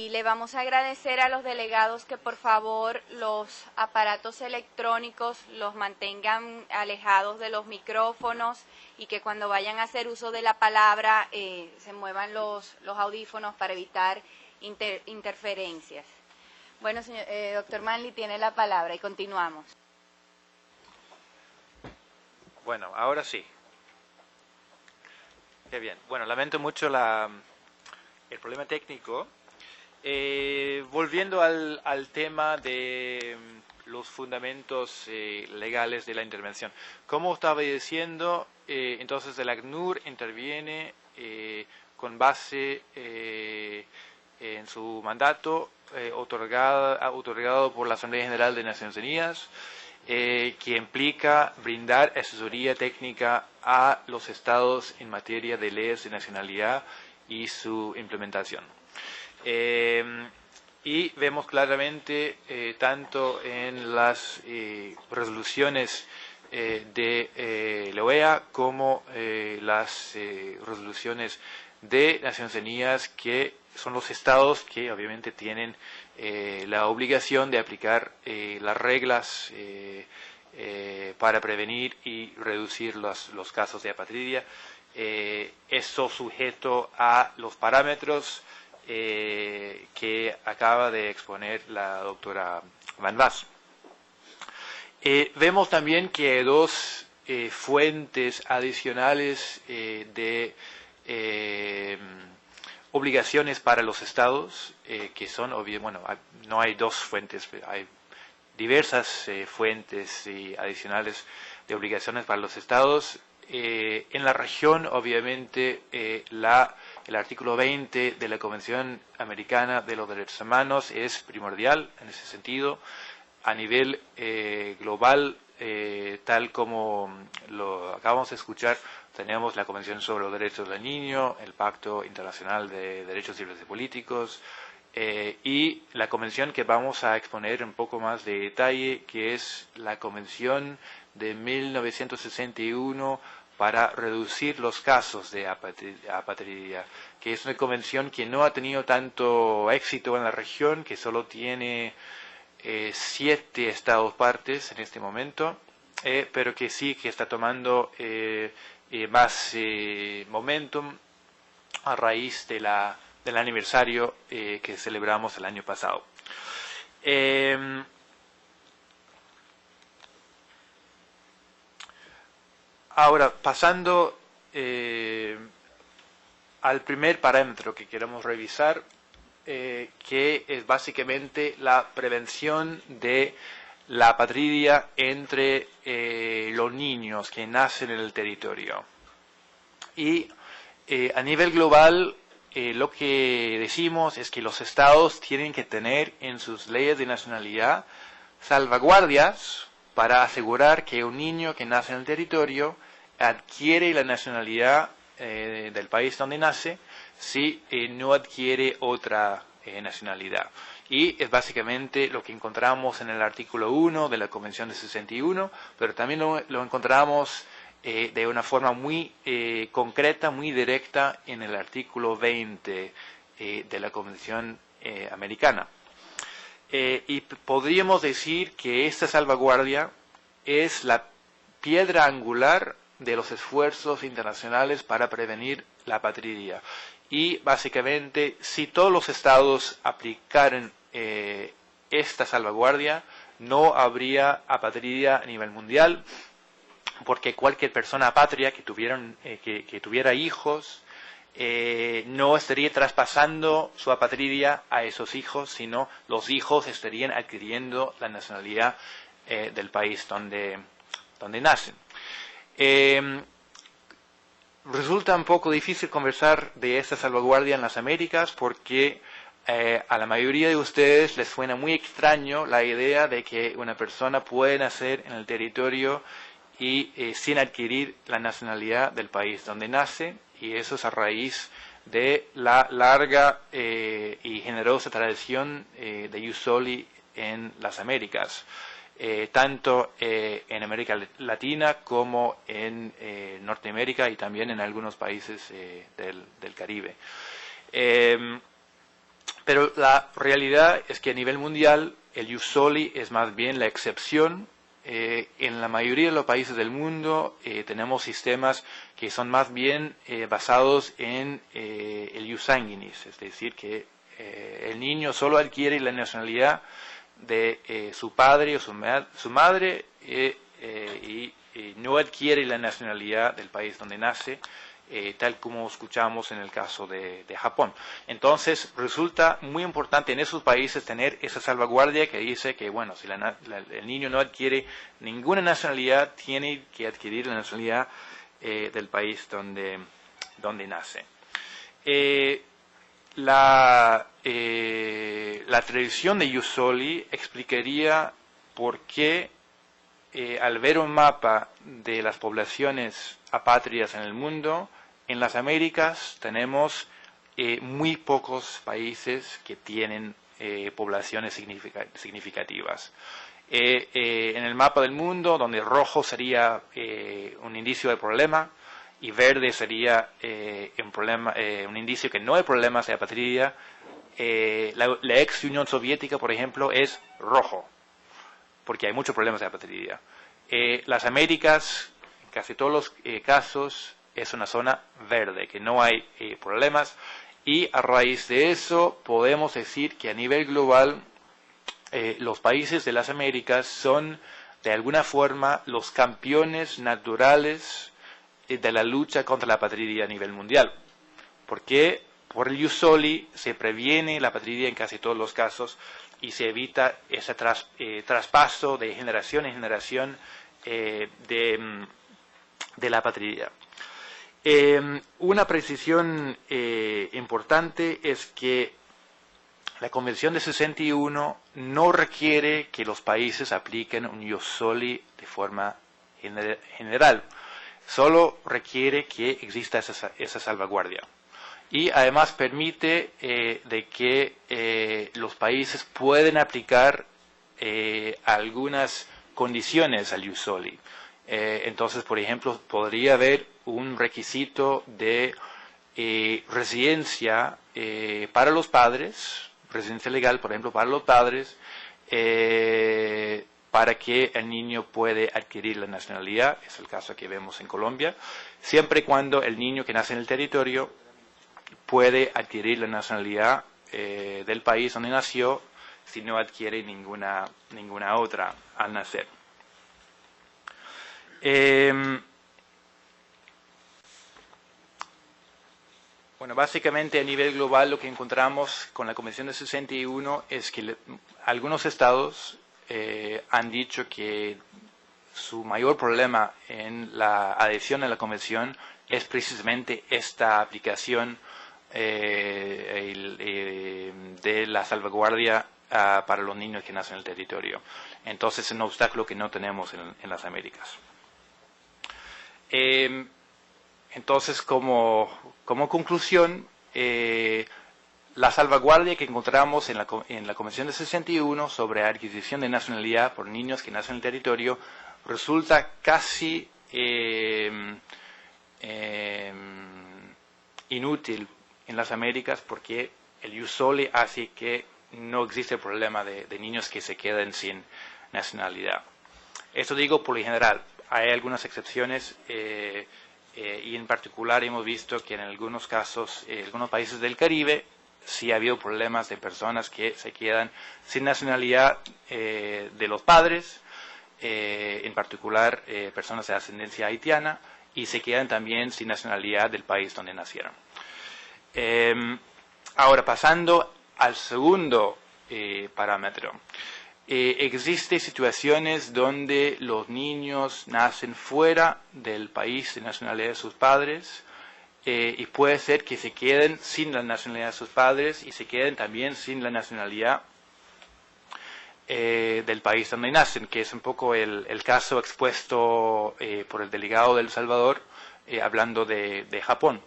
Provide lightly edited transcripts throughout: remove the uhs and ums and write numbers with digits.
Y le vamos a agradecer a los delegados que por favor los aparatos electrónicos los mantengan alejados de los micrófonos y que cuando vayan a hacer uso de la palabra se muevan los audífonos para evitar interferencias. Bueno, doctor Manley tiene la palabra y continuamos. Bueno, ahora sí. Qué bien. Bueno, lamento mucho el problema técnico. Volviendo al tema de los fundamentos legales de la intervención. Como estaba diciendo, entonces el ACNUR interviene con base en su mandato otorgado por la Asamblea General de Naciones Unidas, que implica brindar asesoría técnica a los estados en materia de leyes de nacionalidad y su implementación. Y vemos claramente tanto en las resoluciones de la OEA como las resoluciones de Naciones Unidas, que son los estados que obviamente tienen la obligación de aplicar las reglas para prevenir y reducir los casos de apatridia. Esto sujeto a los parámetros que acaba de exponer la doctora Van Was. Vemos también que hay dos fuentes adicionales de obligaciones para los estados, que son, bueno, no hay dos fuentes, hay diversas fuentes adicionales de obligaciones para los estados. En la región, obviamente, el artículo 20 de la Convención Americana de los Derechos Humanos es primordial en ese sentido. A nivel global, tal como lo acabamos de escuchar, tenemos la Convención sobre los Derechos del Niño, el Pacto Internacional de Derechos Civiles y Políticos, y la convención que vamos a exponer un poco más de detalle, que es la Convención de 1961 para reducir los casos de apatridia, que es una convención que no ha tenido tanto éxito en la región, que solo tiene 7 estados partes en este momento, pero que sí que está tomando más momentum a raíz del aniversario que celebramos el año pasado. Ahora, pasando al primer parámetro que queremos revisar, que es básicamente la prevención de la apatridia entre los niños que nacen en el territorio. Y a nivel global, lo que decimos es que los estados tienen que tener en sus leyes de nacionalidad salvaguardias para asegurar que un niño que nace en el territorio adquiere la nacionalidad del país donde nace si no adquiere otra nacionalidad. Y es básicamente lo que encontramos en el artículo 1 de la Convención de 61, pero también lo encontramos de una forma muy concreta, muy directa en el artículo 20 de la Convención Americana. Y podríamos decir que esta salvaguardia es la piedra angular de los esfuerzos internacionales para prevenir la apatridia. Y básicamente, si todos los estados aplicaran esta salvaguardia, no habría apatridia a nivel mundial, porque cualquier persona apatria que tuviera hijos no estaría traspasando su apatridia a esos hijos, sino los hijos estarían adquiriendo la nacionalidad del país donde nacen. Resulta un poco difícil conversar de esta salvaguardia en las Américas porque a la mayoría de ustedes les suena muy extraño la idea de que una persona puede nacer en el territorio y sin adquirir la nacionalidad del país donde nace, y eso es a raíz de la larga y generosa tradición de Ius Soli en las Américas. Tanto en América Latina como en Norteamérica y también en algunos países del Caribe. Pero la realidad es que a nivel mundial el ius soli es más bien la excepción. En la mayoría de los países del mundo tenemos sistemas que son más bien basados en el ius sanguinis, es decir, que el niño solo adquiere la nacionalidad de su padre o su madre y no adquiere la nacionalidad del país donde nace, tal como escuchamos en el caso de Japón. Entonces, resulta muy importante en esos países tener esa salvaguardia que dice que, bueno, si el niño no adquiere ninguna nacionalidad, tiene que adquirir la nacionalidad del país donde nace. La tradición de ius soli explicaría por qué al ver un mapa de las poblaciones apátridas en el mundo, en las Américas tenemos muy pocos países que tienen poblaciones significativas. En el mapa del mundo, donde rojo sería un indicio de problema y verde sería un indicio que no hay problemas de apatría, la ex Unión Soviética, por ejemplo, es rojo, porque hay muchos problemas de apatría. Las Américas, en casi todos los casos, es una zona verde, que no hay problemas, y a raíz de eso podemos decir que a nivel global los países de las Américas son de alguna forma los campeones naturales de la lucha contra la apatría a nivel mundial. Porque por el ius soli se previene la apatría en casi todos los casos y se evita ese traspaso de generación en generación de la apatría. Una precisión importante es que la Convención de 61 no requiere que los países apliquen un ius soli de forma general, solo requiere que exista esa salvaguardia. Y además permite de que los países pueden aplicar algunas condiciones al ius soli. Entonces, por ejemplo, podría haber un requisito de residencia para los padres, residencia legal, por ejemplo, para los padres, para que el niño puede adquirir la nacionalidad, es el caso que vemos en Colombia, siempre y cuando el niño que nace en el territorio puede adquirir la nacionalidad del país donde nació si no adquiere ninguna otra al nacer. Bueno, básicamente a nivel global lo que encontramos con la Convención de 61 es que algunos estados han dicho que su mayor problema en la adhesión a la Convención es precisamente esta aplicación de la salvaguardia para los niños que nacen en el territorio. Entonces es un obstáculo que no tenemos en las Américas. Entonces, como conclusión, la salvaguardia que encontramos en la Convención de 61 sobre adquisición de nacionalidad por niños que nacen en el territorio resulta casi inútil en las Américas porque el ius soli hace que no existe el problema de niños que se queden sin nacionalidad. Esto digo por lo general. Hay algunas excepciones y en particular hemos visto que en algunos casos, en algunos países del Caribe, sí ha habido problemas de personas que se quedan sin nacionalidad de los padres, en particular personas de ascendencia haitiana, y se quedan también sin nacionalidad del país donde nacieron. Ahora, pasando al segundo parámetro. Existen situaciones donde los niños nacen fuera del país de nacionalidad de sus padres y puede ser que se queden sin la nacionalidad de sus padres y se queden también sin la nacionalidad del país donde nacen, que es un poco el caso expuesto por el delegado de El Salvador hablando de Japón.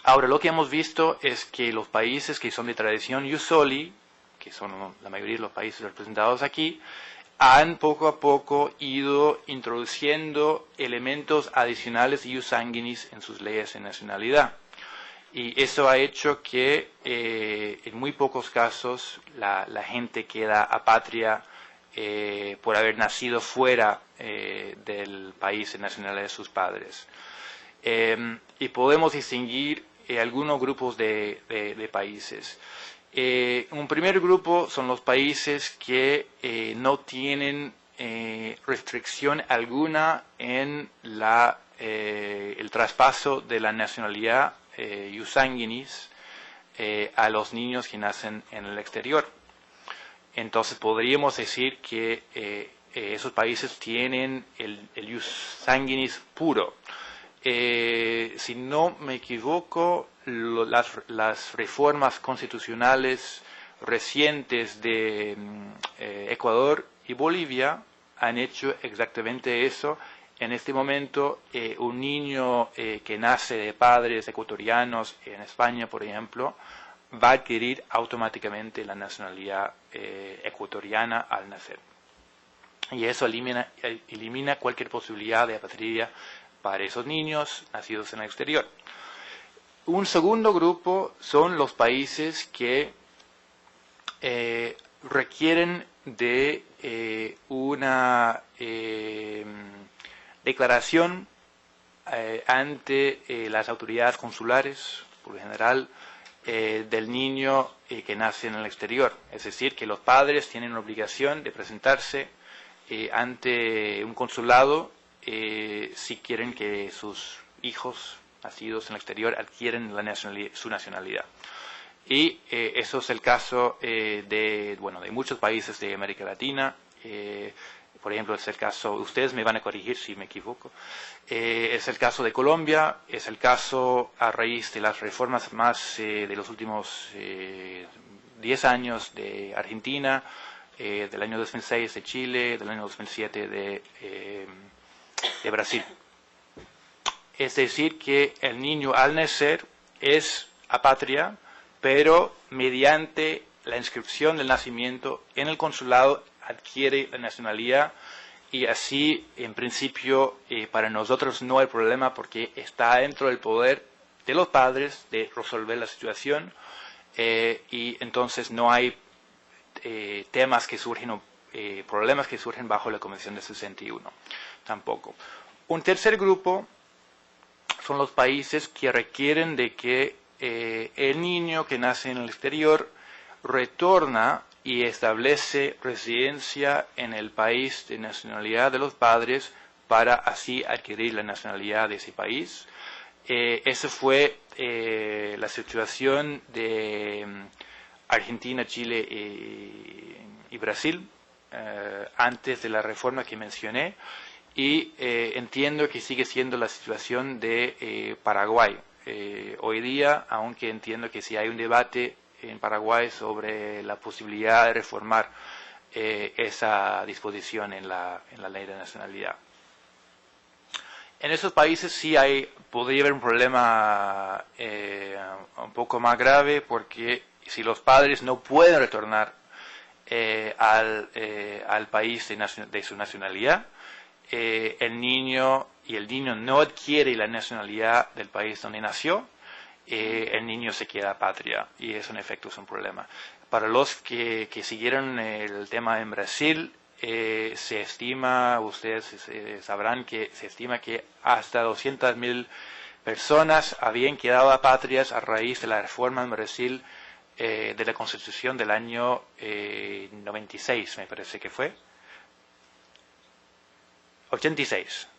Ahora, lo que hemos visto es que los países que son de tradición ius soli, que son la mayoría de los países representados aquí, han poco a poco ido introduciendo elementos adicionales ius sanguinis en sus leyes de nacionalidad. Y eso ha hecho que en muy pocos casos la gente queda apatria por haber nacido fuera del país nacional de sus padres. Y podemos distinguir algunos grupos de países. Un primer grupo son los países que no tienen restricción alguna en el traspaso de la nacionalidad ius sanguinis a los niños que nacen en el exterior. Entonces podríamos decir que esos países tienen el ius sanguinis puro. Si no me equivoco, las reformas constitucionales recientes de Ecuador y Bolivia han hecho exactamente eso. En este momento, un niño que nace de padres ecuatorianos en España, por ejemplo, va a adquirir automáticamente la nacionalidad ecuatoriana al nacer. Y eso elimina cualquier posibilidad de apatridia para esos niños nacidos en el exterior. Un segundo grupo son los países que requieren de una declaración ante las autoridades consulares, por lo general, del niño que nace en el exterior. Es decir, que los padres tienen la obligación de presentarse ante un consulado si quieren que sus hijos nacidos en el exterior adquieren su nacionalidad. Y eso es el caso de muchos países de América Latina. Por ejemplo, es el caso, ustedes me van a corregir si me equivoco, es el caso de Colombia, es el caso a raíz de las reformas más de los últimos 10 años de Argentina, del año 2006 de Chile, del año 2007 de Brasil. Es decir, que el niño al nacer es apatria, pero mediante la inscripción del nacimiento en el consulado adquiere la nacionalidad y así, en principio, para nosotros no hay problema porque está dentro del poder de los padres de resolver la situación y entonces no hay temas que surgen o problemas que surgen bajo la Convención de 61. Tampoco. Un tercer grupo son los países que requieren de que el niño que nace en el exterior retorna y establece residencia en el país de nacionalidad de los padres para así adquirir la nacionalidad de ese país. Esa fue la situación de Argentina, Chile y Brasil antes de la reforma que mencioné y entiendo que sigue siendo la situación de Paraguay. Hoy día, aunque entiendo que sí hay un debate en Paraguay sobre la posibilidad de reformar esa disposición en la ley de nacionalidad. En esos países sí podría haber un problema un poco más grave porque si los padres no pueden retornar al país de su nacionalidad, el niño no adquiere la nacionalidad del país donde nació, el niño se queda apatria y eso en efecto es un problema. Para los que siguieron el tema en Brasil, se estima, ustedes sabrán que se estima que hasta 200.000 personas habían quedado apatrias a raíz de la reforma en Brasil de la Constitución del año 96, me parece que fue. 86.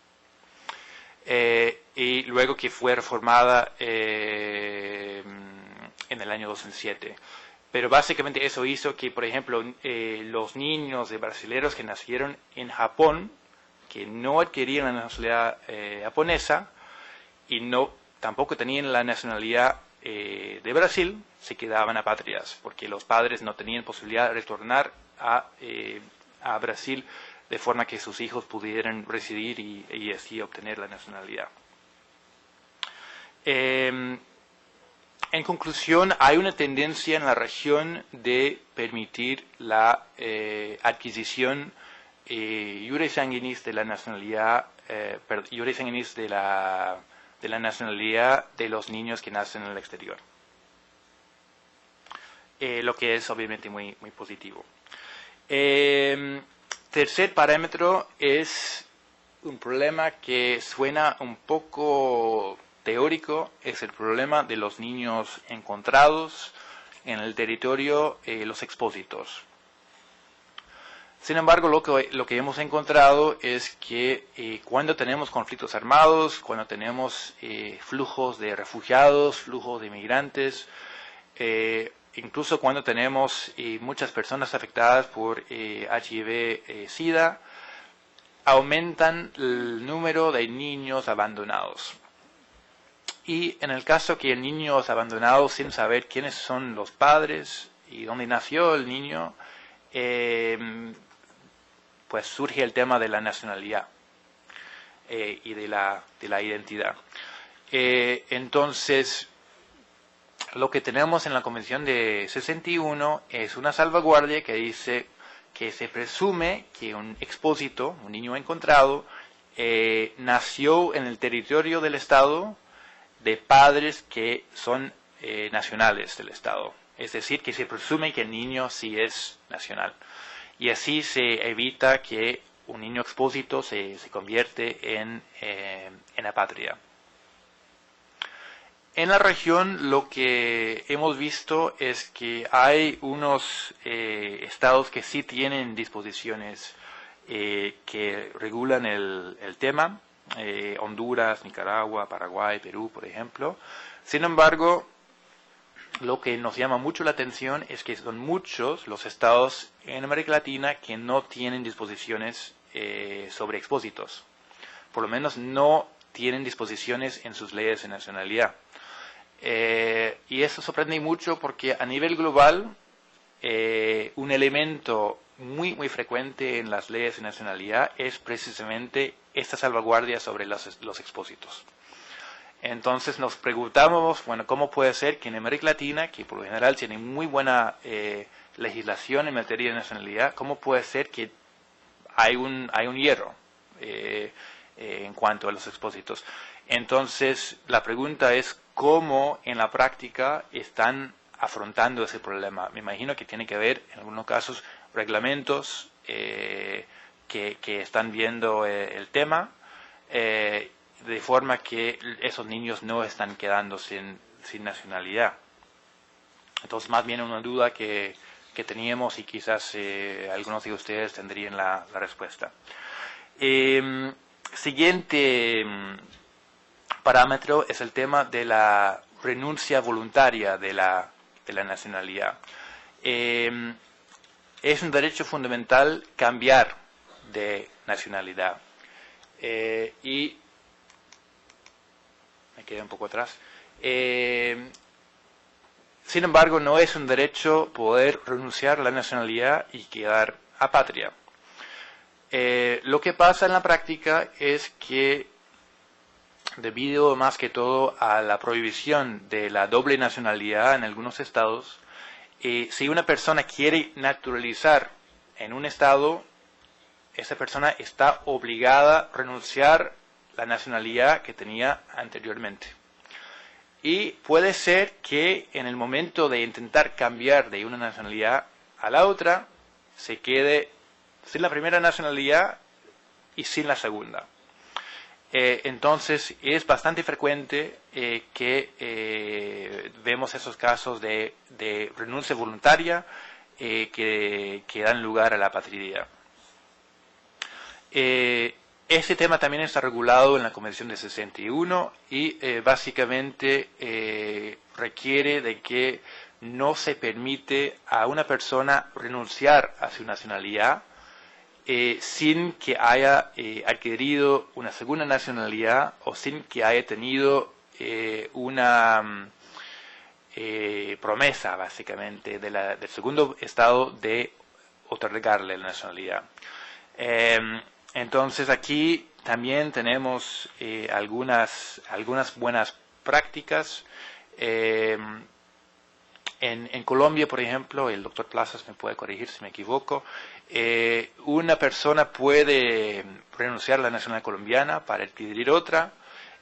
Y luego que fue reformada en el año 2007. Pero básicamente eso hizo que, por ejemplo, los niños de brasileños que nacieron en Japón, que no adquirían la nacionalidad japonesa y tampoco tenían la nacionalidad de Brasil, se quedaban apátridas, porque los padres no tenían posibilidad de retornar a Brasil de forma que sus hijos pudieran residir y así obtener la nacionalidad. En conclusión, hay una tendencia en la región de permitir la adquisición iure sanguinis de la nacionalidad, iure sanguinis de de la nacionalidad de los niños que nacen en el exterior. Lo que es obviamente muy, muy positivo. Tercer parámetro es un problema que suena un poco teórico, es el problema de los niños encontrados en el territorio, los expósitos. Sin embargo, lo que hemos encontrado es que cuando tenemos conflictos armados, cuando tenemos flujos de refugiados, flujos de inmigrantes, incluso cuando tenemos muchas personas afectadas por HIV-Sida, aumentan el número de niños abandonados. Y en el caso que el niño es abandonado sin saber quiénes son los padres y dónde nació el niño, pues surge el tema de la nacionalidad y de la identidad. Entonces, lo que tenemos en la Convención de 61 es una salvaguardia que dice que se presume que un expósito, un niño encontrado, nació en el territorio del Estado de padres que son nacionales del Estado. Es decir, que se presume que el niño sí es nacional. Y así se evita que un niño expósito se convierte en apátrida. En la región lo que hemos visto es que hay unos estados que sí tienen disposiciones que regulan el tema, Honduras, Nicaragua, Paraguay, Perú, por ejemplo. Sin embargo, lo que nos llama mucho la atención es que son muchos los estados en América Latina que no tienen disposiciones sobre expósitos. Por lo menos no tienen disposiciones en sus leyes de nacionalidad. Y eso sorprende mucho porque a nivel global un elemento muy frecuente en las leyes de nacionalidad es precisamente esta salvaguardia sobre los expósitos. Entonces nos preguntamos, bueno, ¿cómo puede ser que en América Latina, que por lo general tiene muy buena legislación en materia de nacionalidad, cómo puede ser que hay un hierro en cuanto a los expósitos? Entonces la pregunta es cómo en la práctica están afrontando ese problema. Me imagino que tiene que haber en algunos casos reglamentos que están viendo el tema, de forma que esos niños no están quedando sin nacionalidad. Entonces, más bien una duda que teníamos y quizás algunos de ustedes tendrían la respuesta. Siguiente parámetro es el tema de la renuncia voluntaria de la nacionalidad. Es un derecho fundamental cambiar de nacionalidad. Y me quedé un poco atrás. Sin embargo, no es un derecho poder renunciar a la nacionalidad y quedar apátrida. Lo que pasa en la práctica es que, debido más que todo a la prohibición de la doble nacionalidad en algunos estados, si una persona quiere naturalizar en un estado, esa persona está obligada a renunciar a la nacionalidad que tenía anteriormente. Y puede ser que en el momento de intentar cambiar de una nacionalidad a la otra, se quede sin la primera nacionalidad y sin la segunda. Entonces es bastante frecuente que vemos esos casos de renuncia voluntaria que dan lugar a la apatridad. Este tema también está regulado en la Convención de 61 y básicamente requiere de que no se permite a una persona renunciar a su nacionalidad sin que haya adquirido una segunda nacionalidad o sin que haya tenido una promesa, básicamente, del segundo estado de otorgarle la nacionalidad. Entonces aquí también tenemos algunas buenas prácticas. En Colombia, por ejemplo, el doctor Plazas me puede corregir si me equivoco, una persona puede renunciar a la nacionalidad colombiana para adquirir otra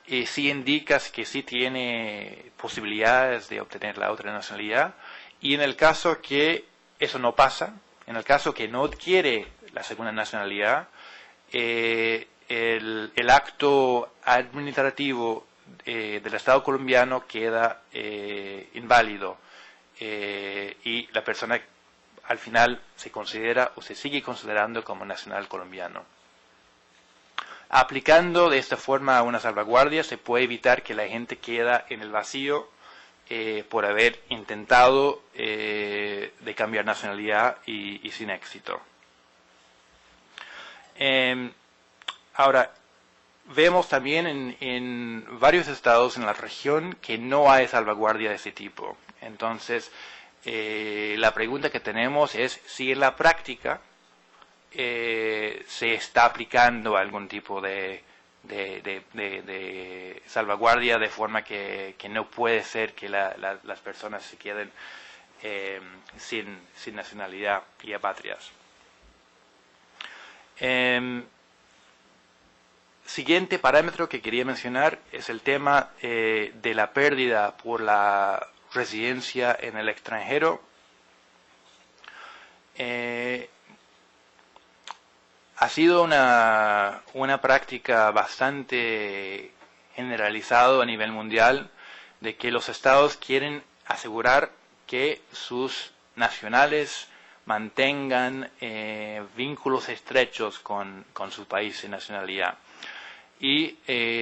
sí indica que sí tiene posibilidades de obtener la otra nacionalidad, y en el caso que eso no pasa, en el caso que no adquiere la segunda nacionalidad, el acto administrativo del Estado colombiano queda inválido, y la persona al final se considera o se sigue considerando como nacional colombiano. Aplicando de esta forma una salvaguardia se puede evitar que la gente queda en el vacío por haber intentado de cambiar nacionalidad y sin éxito. Ahora, vemos también en varios estados en la región que no hay salvaguardia de ese tipo. Entonces, la pregunta que tenemos es si en la práctica se está aplicando algún tipo de salvaguardia, de forma que no puede ser que las personas se queden sin nacionalidad y apátridas. Siguiente parámetro que quería mencionar es el tema de la pérdida por la residencia en el extranjero. Ha sido una práctica bastante generalizada a nivel mundial de que los estados quieren asegurar que sus nacionales mantengan vínculos estrechos con su país de nacionalidad. Y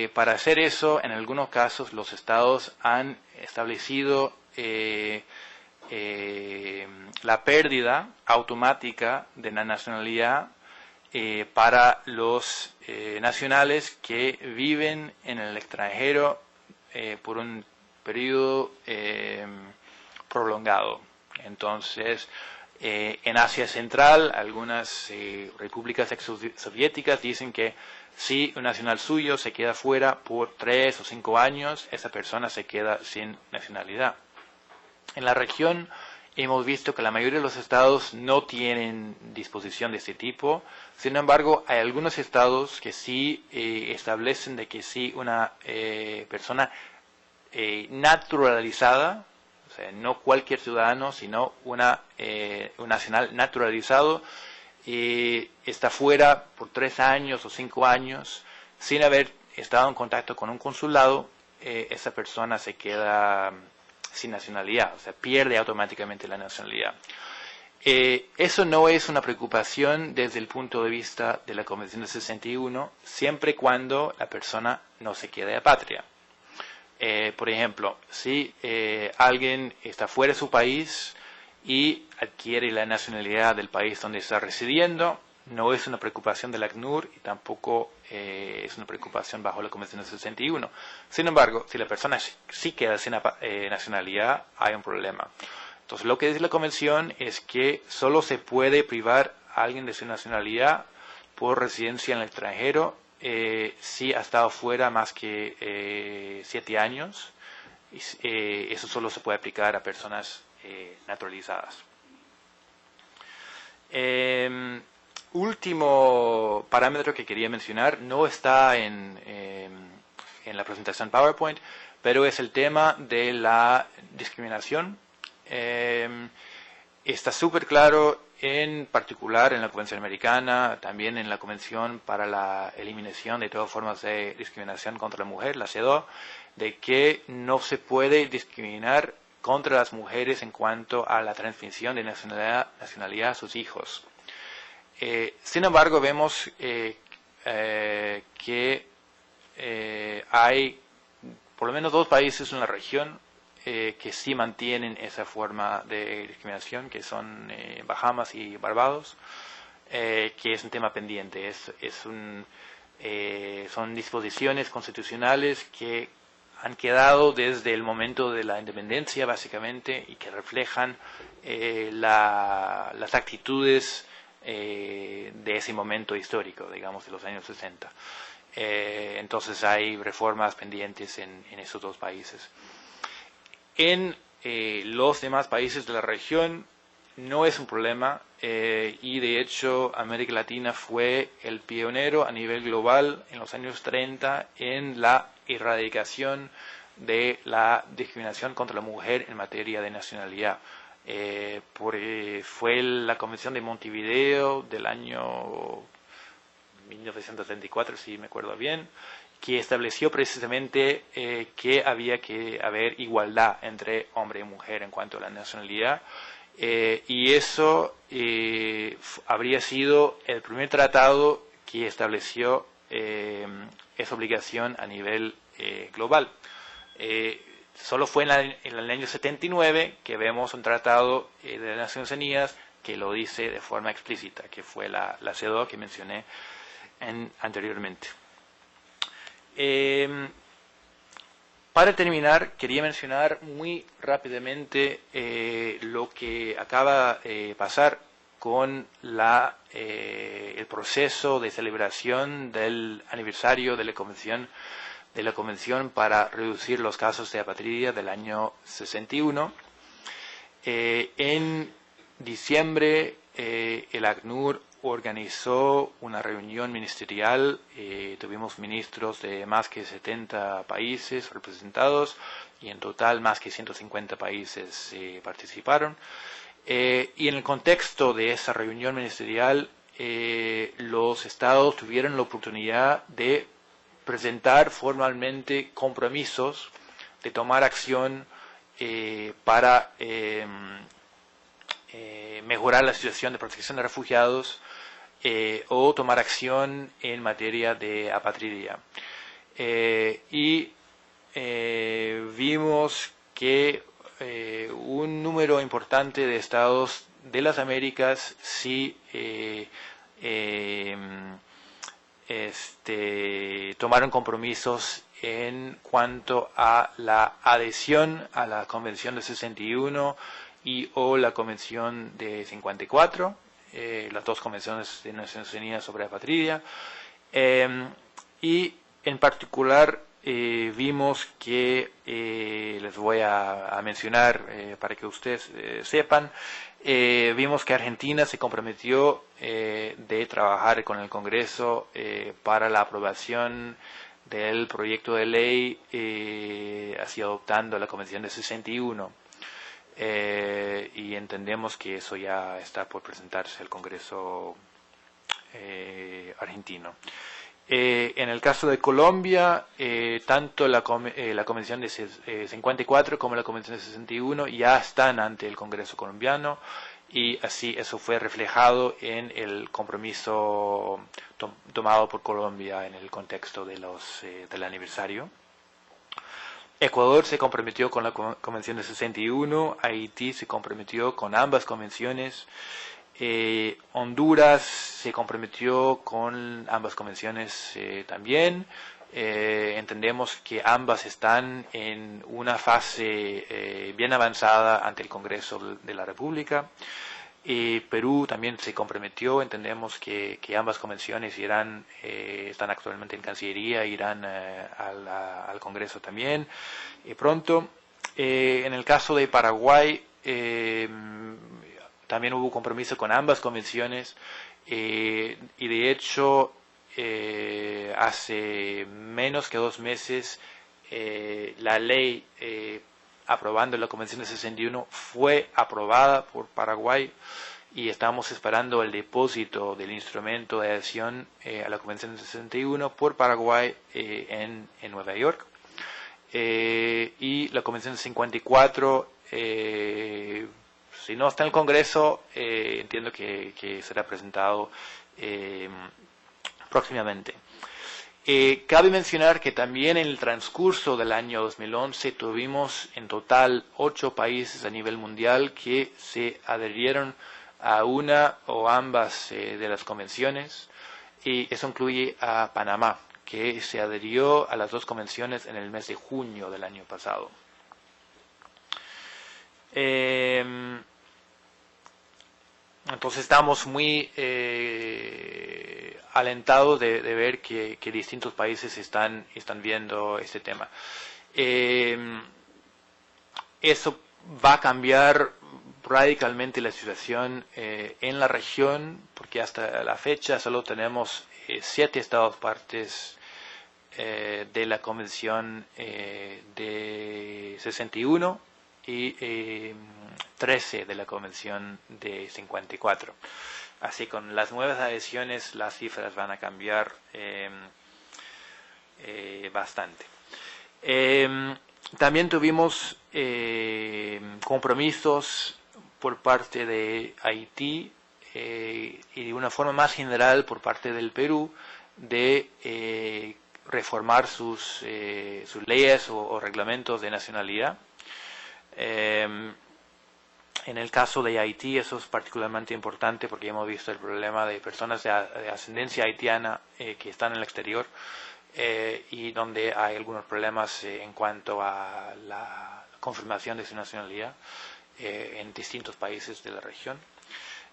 para hacer eso, en algunos casos, los estados han establecido la pérdida automática de la nacionalidad para los nacionales que viven en el extranjero por un periodo prolongado. Entonces, en Asia Central, algunas repúblicas exsoviéticas dicen que si un nacional suyo se queda fuera por 3 o 5 años, esa persona se queda sin nacionalidad. En la región hemos visto que la mayoría de los estados no tienen disposición de este tipo. Sin embargo, hay algunos estados que sí establecen de que si una persona naturalizada, o sea, no cualquier ciudadano, sino un nacional naturalizado, está fuera por 3 años o 5 años sin haber estado en contacto con un consulado, esa persona se queda sin nacionalidad, o sea, pierde automáticamente la nacionalidad. Eso no es una preocupación desde el punto de vista de la Convención de 61, siempre y cuando la persona no se quede apátrida. Por ejemplo, si alguien está fuera de su país y adquiere la nacionalidad del país donde está residiendo, no es una preocupación del ACNUR y tampoco es una preocupación bajo la Convención de 61. Sin embargo, si la persona sí queda sin nacionalidad, hay un problema. Entonces, lo que dice la Convención es que solo se puede privar a alguien de su nacionalidad por residencia en el extranjero si ha estado fuera más que 7 años. Y, eso solo se puede aplicar a personas naturalizadas. Último parámetro que quería mencionar, no está en la presentación PowerPoint, pero es el tema de la discriminación. Está súper claro, en particular en la Convención Americana, también en la Convención para la Eliminación de todas formas de discriminación contra la mujer, la CEDAW, de que no se puede discriminar contra las mujeres en cuanto a la transmisión de nacionalidad a sus hijos. Sin embargo, vemos que hay por lo menos 2 países en la región que sí mantienen esa forma de discriminación, que son Bahamas y Barbados, que es un tema pendiente. Son disposiciones constitucionales que han quedado desde el momento de la independencia, básicamente, y que reflejan las actitudes de ese momento histórico, digamos, de los años 60. Entonces hay reformas pendientes en esos 2 países. En los demás países de la región no es un problema, y de hecho América Latina fue el pionero a nivel global en los años 30 en la erradicación de la discriminación contra la mujer en materia de nacionalidad. Fue la Convención de Montevideo del año 1934, si me acuerdo bien, que estableció precisamente que había que haber igualdad entre hombre y mujer en cuanto a la nacionalidad, y eso habría sido el primer tratado que estableció esa obligación a nivel global. Solo fue en el año 79 que vemos un tratado de las Naciones Unidas que lo dice de forma explícita, que fue la CEDAW que mencioné anteriormente. Para terminar, quería mencionar muy rápidamente lo que acaba de pasar con el proceso de celebración del aniversario de la Convención para reducir los casos de apatridia del año 61. En diciembre, el ACNUR organizó una reunión ministerial, tuvimos ministros de más que 70 países representados y en total más que 150 países participaron. Y en el contexto de esa reunión ministerial, los estados tuvieron la oportunidad de presentar formalmente compromisos de tomar acción para mejorar la situación de protección de refugiados o tomar acción en materia de apatridia. Vimos que un número importante de estados de las Américas sí tomaron compromisos en cuanto a la adhesión a la Convención de 61 o la Convención de 54, las dos convenciones de Naciones Unidas sobre apatridia, y en particular vimos que, les voy a mencionar para que ustedes sepan, vimos que Argentina se comprometió de trabajar con el Congreso para la aprobación del proyecto de ley así adoptando la Convención de 61. Y entendemos que eso ya está por presentarse al Congreso argentino. En el caso de Colombia, tanto la Convención de 54 como la Convención de 61 ya están ante el Congreso colombiano, y así eso fue reflejado en el compromiso tomado por Colombia en el contexto del aniversario. Ecuador se comprometió con la Convención de 61, Haití se comprometió con ambas convenciones, Honduras se comprometió con ambas convenciones también. Entendemos que ambas están en una fase bien avanzada ante el Congreso de la República. Perú también se comprometió, entendemos que ambas convenciones están actualmente en Cancillería, irán al Congreso también pronto. En el caso de Paraguay, también hubo compromiso con ambas convenciones, y de hecho hace menos que 2 meses la ley aprobando la Convención de 61 fue aprobada por Paraguay, y estamos esperando el depósito del instrumento de adhesión a la Convención de 61 por Paraguay en Nueva York. Y la Convención de 54, si no está en el Congreso, entiendo que será presentado próximamente. Cabe mencionar que también en el transcurso del año 2011 tuvimos en total 8 países a nivel mundial que se adherieron a una o ambas de las convenciones, y eso incluye a Panamá, que se adhirió a las 2 convenciones en el mes de junio del año pasado. Entonces estamos muy alentados de ver que distintos países están viendo este tema. Eso va a cambiar radicalmente la situación en la región, porque hasta la fecha solo tenemos 7 estados partes de la Convención de 61 y 13 de la Convención de 54. Así, con las nuevas adhesiones las cifras van a cambiar bastante. También tuvimos compromisos por parte de Haití y de una forma más general por parte del Perú de reformar sus leyes o reglamentos de nacionalidad. En el caso de Haití eso es particularmente importante porque hemos visto el problema de personas de ascendencia haitiana que están en el exterior y donde hay algunos problemas en cuanto a la confirmación de su nacionalidad en distintos países de la región.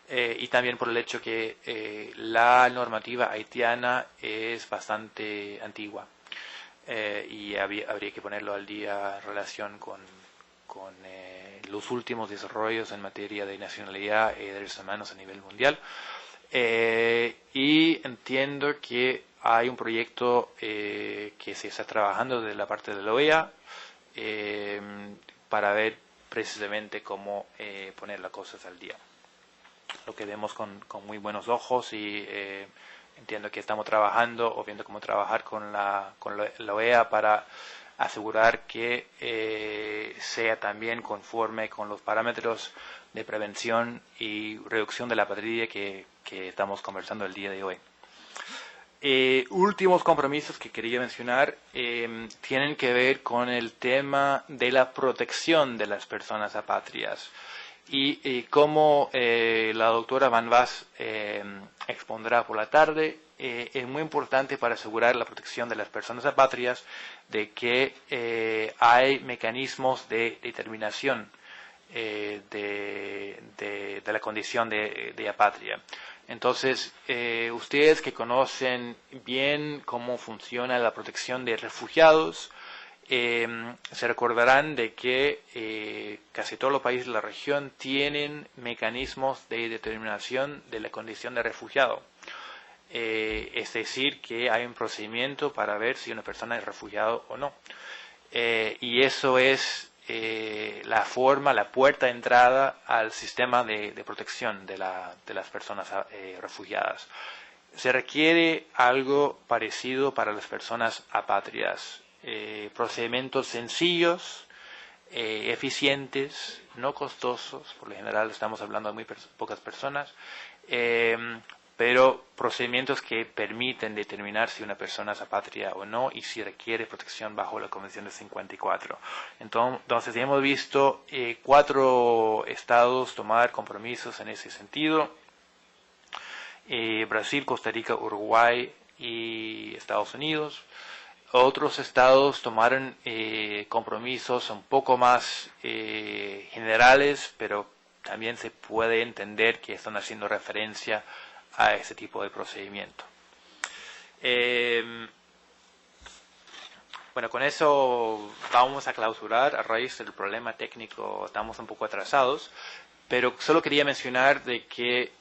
Y también por el hecho que la normativa haitiana es bastante antigua y habría que ponerlo al día en relación con los últimos desarrollos en materia de nacionalidad y derechos humanos a nivel mundial. Y entiendo que hay un proyecto que se está trabajando desde la parte de la OEA para ver precisamente cómo poner las cosas al día. Lo que vemos con muy buenos ojos y entiendo que estamos trabajando o viendo cómo trabajar con la OEA para asegurar que sea también conforme con los parámetros de prevención y reducción de la apatridia que estamos conversando el día de hoy. Últimos compromisos que quería mencionar tienen que ver con el tema de la protección de las personas apátridas. Y como la doctora Van Waas expondrá por la tarde, es muy importante para asegurar la protección de las personas apátridas de que hay mecanismos de determinación de la condición de apatria. Entonces, ustedes que conocen bien cómo funciona la protección de refugiados, se recordarán de que casi todos los países de la región tienen mecanismos de determinación de la condición de refugiado. Es decir, que hay un procedimiento para ver si una persona es refugiado o no. Y eso es la puerta de entrada al sistema de protección de las personas refugiadas. Se requiere algo parecido para las personas apátridas. Procedimientos sencillos, eficientes, no costosos, por lo general estamos hablando de muy pocas personas, pero procedimientos que permiten determinar si una persona es apátrida o no y si requiere protección bajo la Convención de 54. Entonces hemos visto 4 estados tomar compromisos en ese sentido: Brasil, Costa Rica, Uruguay y Estados Unidos. Otros estados tomaron compromisos un poco más generales, pero también se puede entender que están haciendo referencia a ese tipo de procedimiento. Bueno, con eso vamos a clausurar. A raíz del problema técnico estamos un poco atrasados, pero solo quería mencionar de que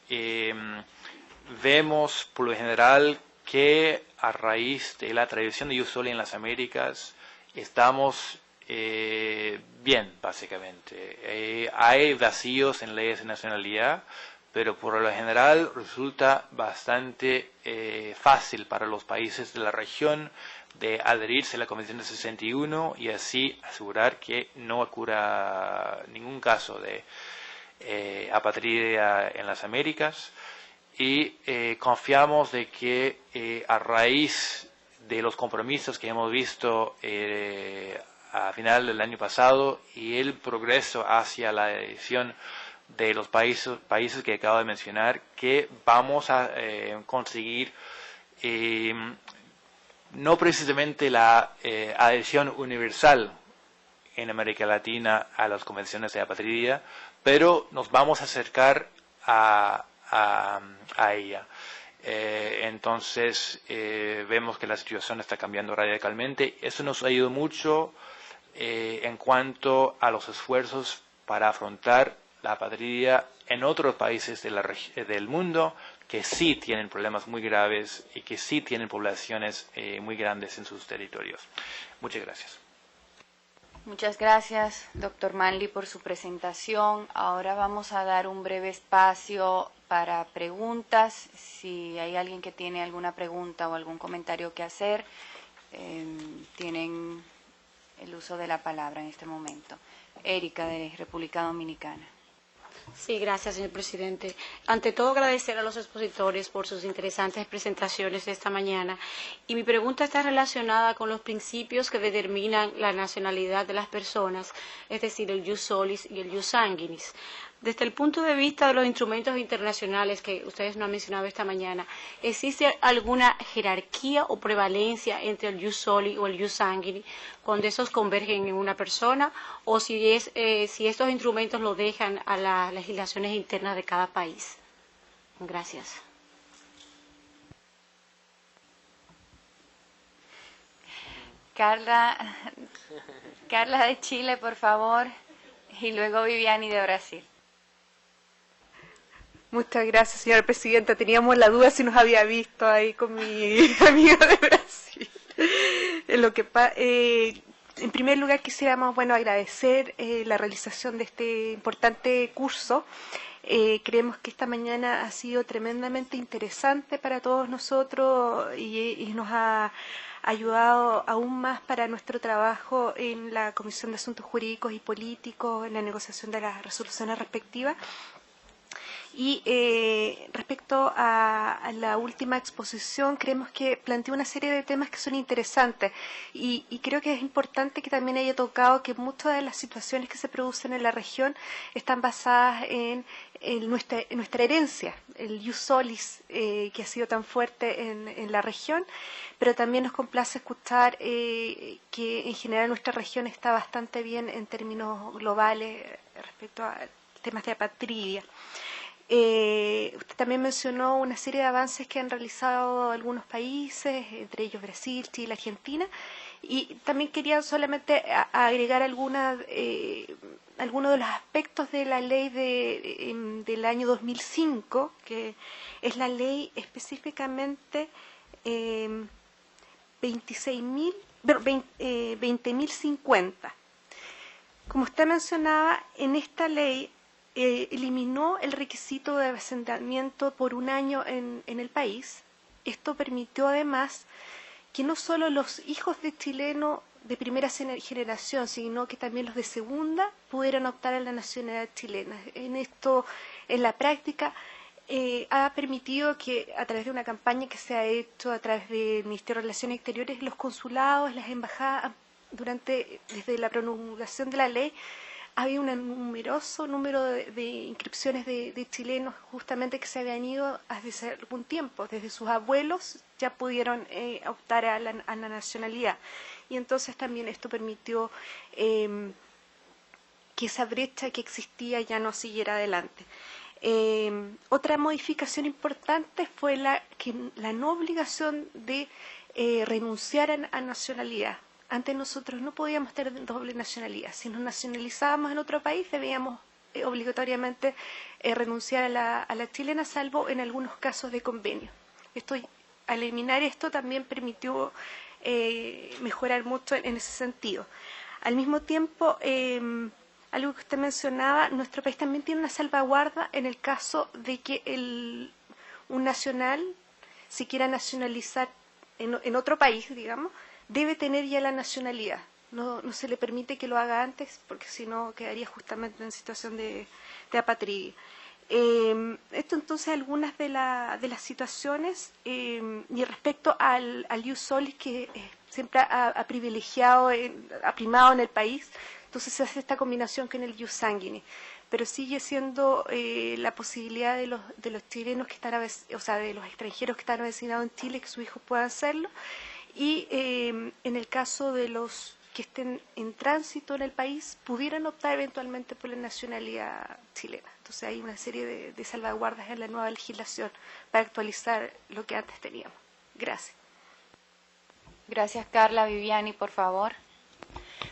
vemos por lo general que a raíz de la tradición de Ius Soli en las Américas estamos bien, básicamente. Hay vacíos en leyes de nacionalidad, pero por lo general resulta bastante fácil para los países de la región de adherirse a la Convención de 61 y así asegurar que no ocurra ningún caso de apatridia en las Américas. Y confiamos de que a raíz de los compromisos que hemos visto a final del año pasado y el progreso hacia la adhesión de los países que acabo de mencionar, que vamos a conseguir no precisamente la adhesión universal en América Latina a las convenciones de apatridia, pero nos vamos a acercar a ella. Entonces vemos que la situación está cambiando radicalmente. Eso nos ayudó mucho en cuanto a los esfuerzos para afrontar la apatridia en otros países del mundo que sí tienen problemas muy graves y que sí tienen poblaciones muy grandes en sus territorios. Muchas gracias. Muchas gracias, doctor Manley, por su presentación. Ahora vamos a dar un breve espacio para preguntas. Si hay alguien que tiene alguna pregunta o algún comentario que hacer, tienen el uso de la palabra en este momento. Erika, de República Dominicana. Sí, gracias, señor presidente. Ante todo, agradecer a los expositores por sus interesantes presentaciones de esta mañana. Y mi pregunta está relacionada con los principios que determinan la nacionalidad de las personas, es decir, el jus solis y el jus sanguinis. Desde el punto de vista de los instrumentos internacionales que ustedes nos han mencionado esta mañana, ¿existe alguna jerarquía o prevalencia entre el jus soli o el jus sanguinis cuando esos convergen en una persona, o si estos instrumentos lo dejan a las legislaciones internas de cada país? Gracias. Carla de Chile, por favor, y luego Viviani de Brasil. Muchas gracias, señora presidenta. Teníamos la duda si nos había visto ahí con mi amigo de Brasil. En primer lugar, quisiéramos agradecer la realización de este importante curso. Creemos que esta mañana ha sido tremendamente interesante para todos nosotros y nos ha ayudado aún más para nuestro trabajo en la Comisión de Asuntos Jurídicos y Políticos, en la negociación de las resoluciones respectivas. Y respecto a la última exposición, creemos que plantea una serie de temas que son interesantes y creo que es importante que también haya tocado que muchas de las situaciones que se producen en la región están basadas en nuestra herencia, el jus solis que ha sido tan fuerte en la región, pero también nos complace escuchar que en general nuestra región está bastante bien en términos globales respecto a temas de apatridia. Usted también mencionó una serie de avances que han realizado algunos países, entre ellos Brasil, Chile, Argentina, y también quería solamente agregar algunos de los aspectos de la ley del año 2005, que es la ley específicamente 20.050. Como usted mencionaba, en esta ley eliminó el requisito de asentamiento por un año en el país. Esto permitió además que no solo los hijos de chilenos de primera generación, sino que también los de segunda pudieran optar a la nacionalidad chilena. En la práctica, ha permitido que a través de una campaña que se ha hecho a través del Ministerio de Relaciones Exteriores, los consulados, las embajadas, desde la promulgación de la ley, había un numeroso número de inscripciones de chilenos justamente que se habían ido hace algún tiempo. Desde sus abuelos ya pudieron optar a la nacionalidad. Y entonces también esto permitió que esa brecha que existía ya no siguiera adelante. Otra modificación importante fue la no obligación de renunciar a nacionalidad. Antes nosotros no podíamos tener doble nacionalidad. Si nos nacionalizábamos en otro país, debíamos obligatoriamente renunciar a la chilena, salvo en algunos casos de convenio. Al eliminar esto también permitió mejorar mucho en ese sentido. Al mismo tiempo, algo que usted mencionaba, nuestro país también tiene una salvaguarda en el caso de que un nacional, si quiera nacionalizar en otro país, digamos, debe tener ya la nacionalidad. No se le permite que lo haga antes, porque si no quedaría justamente en situación de apatridia. Esto entonces algunas de las situaciones, y respecto al jus solis que siempre ha privilegiado, ha primado en el país, entonces se hace esta combinación con el jus sanguinis, pero sigue siendo la posibilidad de los chilenos que están, de los extranjeros que están avecinados en Chile, que sus hijos puedan hacerlo. Y en el caso de los que estén en tránsito en el país, pudieran optar eventualmente por la nacionalidad chilena. Entonces hay una serie de salvaguardas en la nueva legislación para actualizar lo que antes teníamos. Gracias. Gracias, Carla. Viviani, por favor.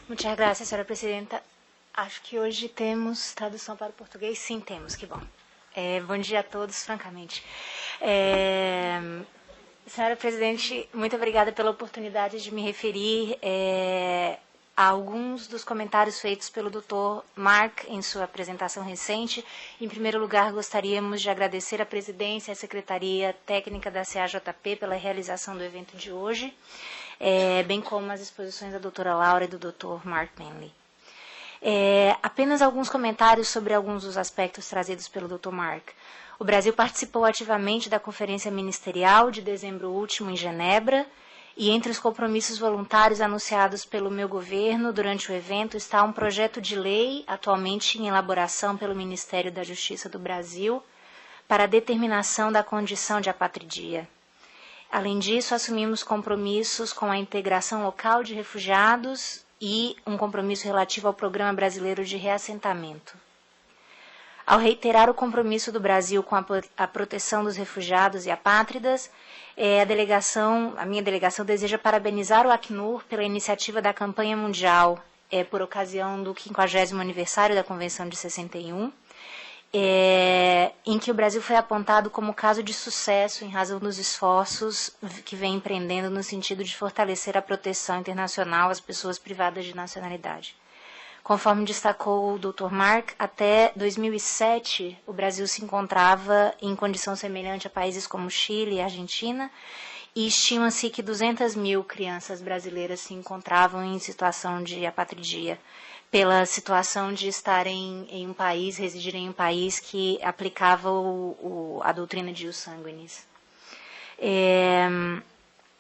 Muchas gracias, señora presidenta. Acho que hoje temos tradução para o português. Sim, temos, que bom. Bom dia a todos, francamente. Senhora Presidente, muito obrigada pela oportunidade de me referir a alguns dos comentários feitos pelo Dr. Mark em sua apresentação recente. Em primeiro lugar, gostaríamos de agradecer à Presidência e à Secretaria Técnica da CAJP pela realização do evento de hoje, bem como as exposições da doutora Laura e do Dr. Mark Manley. Apenas alguns comentários sobre alguns dos aspectos trazidos pelo Dr. Mark. O Brasil participou ativamente da Conferência Ministerial de dezembro último em Genebra, e entre os compromissos voluntários anunciados pelo meu governo durante o evento está um projeto de lei atualmente em elaboração pelo Ministério da Justiça do Brasil para a determinação da condição de apatridia. Além disso, assumimos compromissos com a integração local de refugiados e um compromisso relativo ao Programa Brasileiro de Reassentamento. Ao reiterar o compromisso do Brasil com a proteção dos refugiados e apátridas, a minha delegação deseja parabenizar o Acnur pela iniciativa da campanha mundial por ocasião do 50º aniversário da Convenção de 61, em que o Brasil foi apontado como caso de sucesso em razão dos esforços que vem empreendendo no sentido de fortalecer a proteção internacional às pessoas privadas de nacionalidade. Conforme destacou o Dr. Mark, até 2007 o Brasil se encontrava em condição semelhante a países como Chile e Argentina, e estima-se que 200 mil crianças brasileiras se encontravam em situação de apatridia, pela situação de estarem em um país, residirem em um país que aplicava a doutrina de ius sanguinis.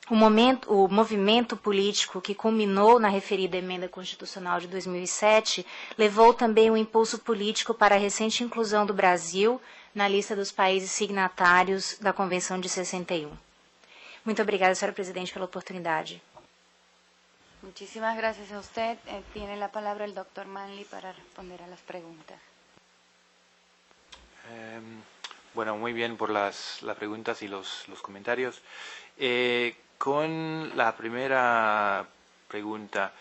O movimento político que culminou na referida emenda constitucional de 2007 levou também um impulso político para a recente inclusão do Brasil na lista dos países signatários da Convenção de 61. Muito obrigada, senhora Presidente, pela oportunidade. Muchísimas gracias a usted. Tiene la palabra el doctor Manley para responder a las preguntas. Bueno, muy bien por las preguntas y los comentarios. Con la primera pregunta,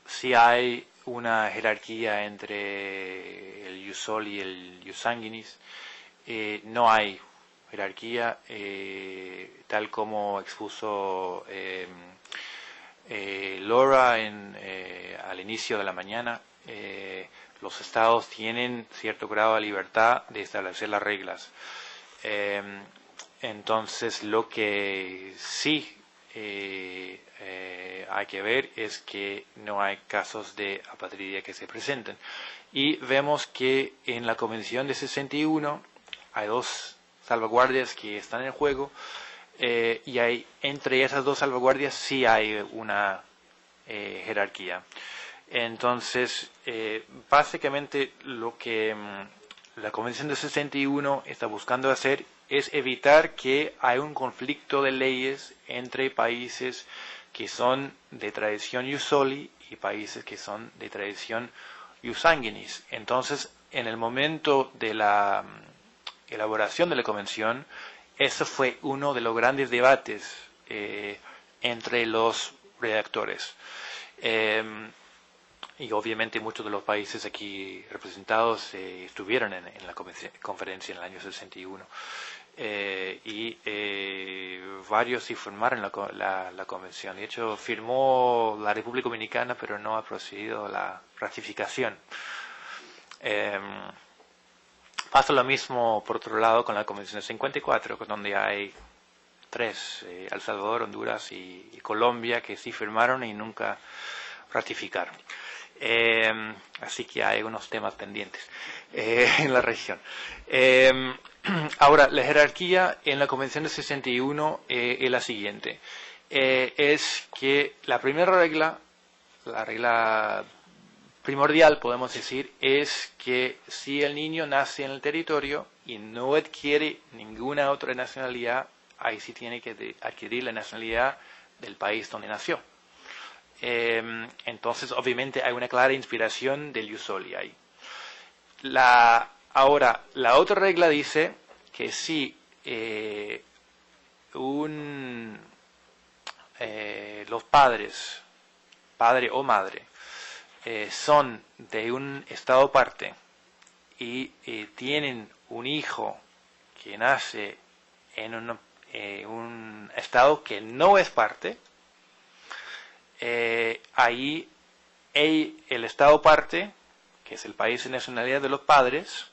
si hay una jerarquía entre el ius soli y el ius sanguinis, no hay jerarquía, tal como expuso Laura al inicio de la mañana. Los estados tienen cierto grado de libertad de establecer las reglas. Entonces, lo que sí hay que ver es que no hay casos de apatridia que se presenten. Y vemos que en la Convención de 61 hay dos salvaguardias que están en juego, y entre esas dos salvaguardias sí hay una jerarquía. Entonces, básicamente lo que la Convención de 61 está buscando hacer es evitar que haya un conflicto de leyes entre países que son de tradición ius soli y países que son de tradición ius sanguinis. Entonces, en el momento de la elaboración de la Convención, eso fue uno de los grandes debates entre los redactores. Y obviamente muchos de los países aquí representados estuvieron en la conferencia en el año 61. Varios sí firmaron la convención. De hecho, firmó la República Dominicana, pero no ha procedido la ratificación. Pasa lo mismo, por otro lado, con la Convención de 54, donde hay tres, El Salvador, Honduras y Colombia, que sí firmaron y nunca ratificaron. Así que hay unos temas pendientes en la región. Ahora, la jerarquía en la Convención de 61 es la siguiente. Es que la primera regla, la regla primordial, podemos decir, es que si el niño nace en el territorio y no adquiere ninguna otra nacionalidad, ahí sí tiene que adquirir la nacionalidad del país donde nació. Entonces, obviamente, hay una clara inspiración del ius soli ahí. Ahora, la otra regla dice que si los padres, padre o madre, son de un estado parte y tienen un hijo que nace en un estado que no es parte, ahí el estado parte, que es el país de nacionalidad de los padres,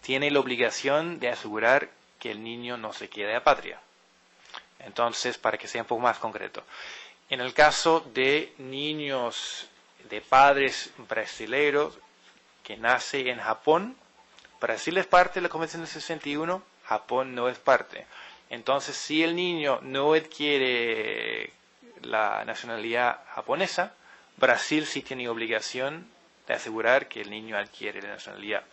tiene la obligación de asegurar que el niño no se quede apátrida. Entonces, para que sea un poco más concreto, en el caso de niños de padres brasileños que nace en Japón, Brasil es parte de la Convención del 61, Japón no es parte. Entonces, si el niño no adquiere la nacionalidad japonesa, Brasil sí tiene obligación de asegurar que el niño adquiere la nacionalidad.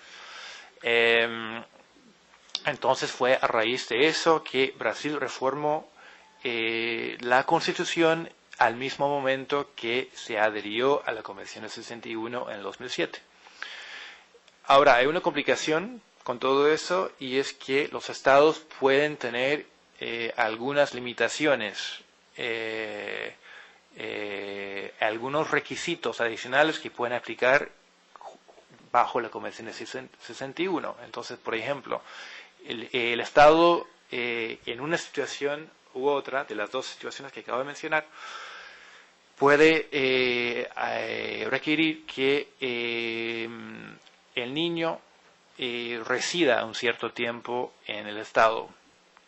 Entonces fue a raíz de eso que Brasil reformó la Constitución al mismo momento que se adhirió a la Convención del 61 en el 2007. Ahora, hay una complicación con todo eso, y es que los estados pueden tener algunas limitaciones, algunos requisitos adicionales que pueden aplicar bajo la Convención del 61. Entonces, por ejemplo, el estado en una situación u otra, de las dos situaciones que acabo de mencionar, puede requerir que el niño resida un cierto tiempo en el estado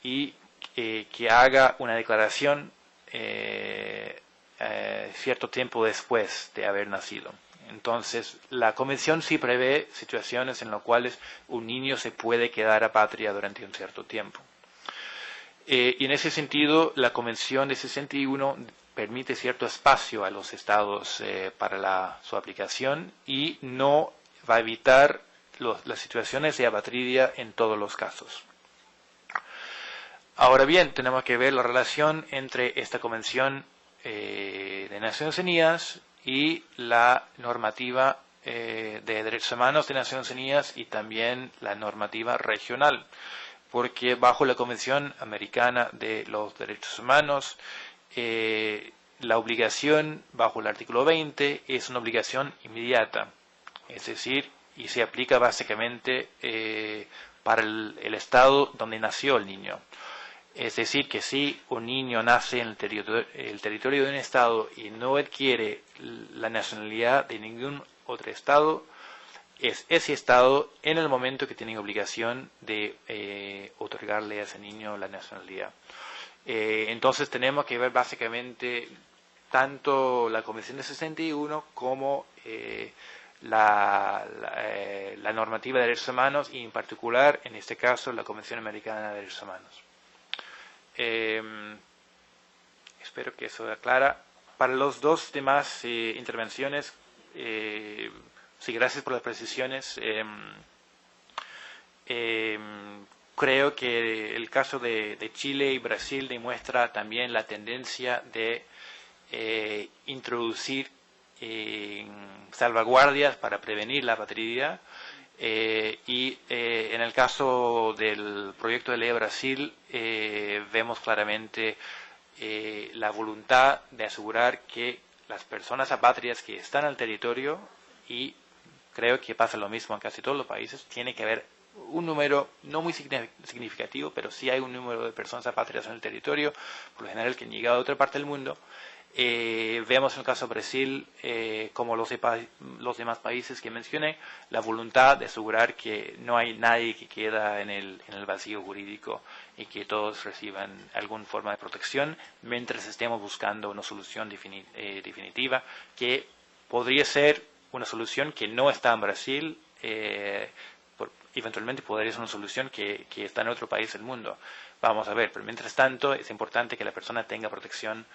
y que haga una declaración cierto tiempo después de haber nacido. Entonces, la Convención sí prevé situaciones en las cuales un niño se puede quedar apátrida durante un cierto tiempo. Y en ese sentido, la Convención de 61 permite cierto espacio a los estados para su aplicación y no va a evitar las situaciones de apatridia en todos los casos. Ahora bien, tenemos que ver la relación entre esta Convención de Naciones Unidas y la normativa de derechos humanos de Naciones Unidas y también la normativa regional, porque bajo la Convención Americana de los Derechos Humanos, la obligación bajo el artículo 20 es una obligación inmediata, es decir, y se aplica básicamente para el estado donde nació el niño. Es decir, que si un niño nace en el territorio de un estado y no adquiere la nacionalidad de ningún otro estado, es ese estado en el momento que tiene obligación de otorgarle a ese niño la nacionalidad. Entonces tenemos que ver básicamente tanto la Convención de 61 como la normativa de derechos humanos y en particular, en este caso, la Convención Americana de Derechos Humanos. Espero que eso aclara. Para los dos demás intervenciones, sí, gracias por las precisiones. Creo que el caso de Chile y Brasil demuestra también la tendencia de introducir salvaguardias para prevenir la apatridad. Y en el caso del proyecto de ley de Brasil vemos claramente la voluntad de asegurar que las personas apátridas que están al territorio, y creo que pasa lo mismo en casi todos los países, tiene que haber un número no muy significativo, pero sí hay un número de personas apátridas en el territorio, por lo general que han llegado a otra parte del mundo. Vemos en el caso de Brasil, como los demás países que mencioné, la voluntad de asegurar que no hay nadie que queda en el vacío jurídico y que todos reciban alguna forma de protección mientras estemos buscando una solución definitiva, que podría ser una solución que no está en Brasil, eventualmente podría ser una solución que está en otro país del mundo. Vamos a ver, pero mientras tanto es importante que la persona tenga protección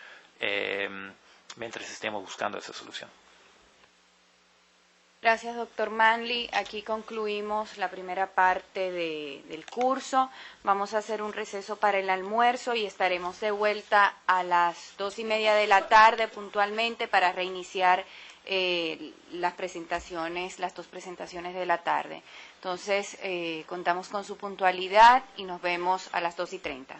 mientras estemos buscando esa solución. Gracias, doctor Manley. Aquí concluimos la primera parte del curso. Vamos a hacer un receso para el almuerzo y estaremos de vuelta a las 2:30 de la tarde puntualmente para reiniciar las dos presentaciones de la tarde. Entonces, contamos con su puntualidad y nos vemos a las 2:30.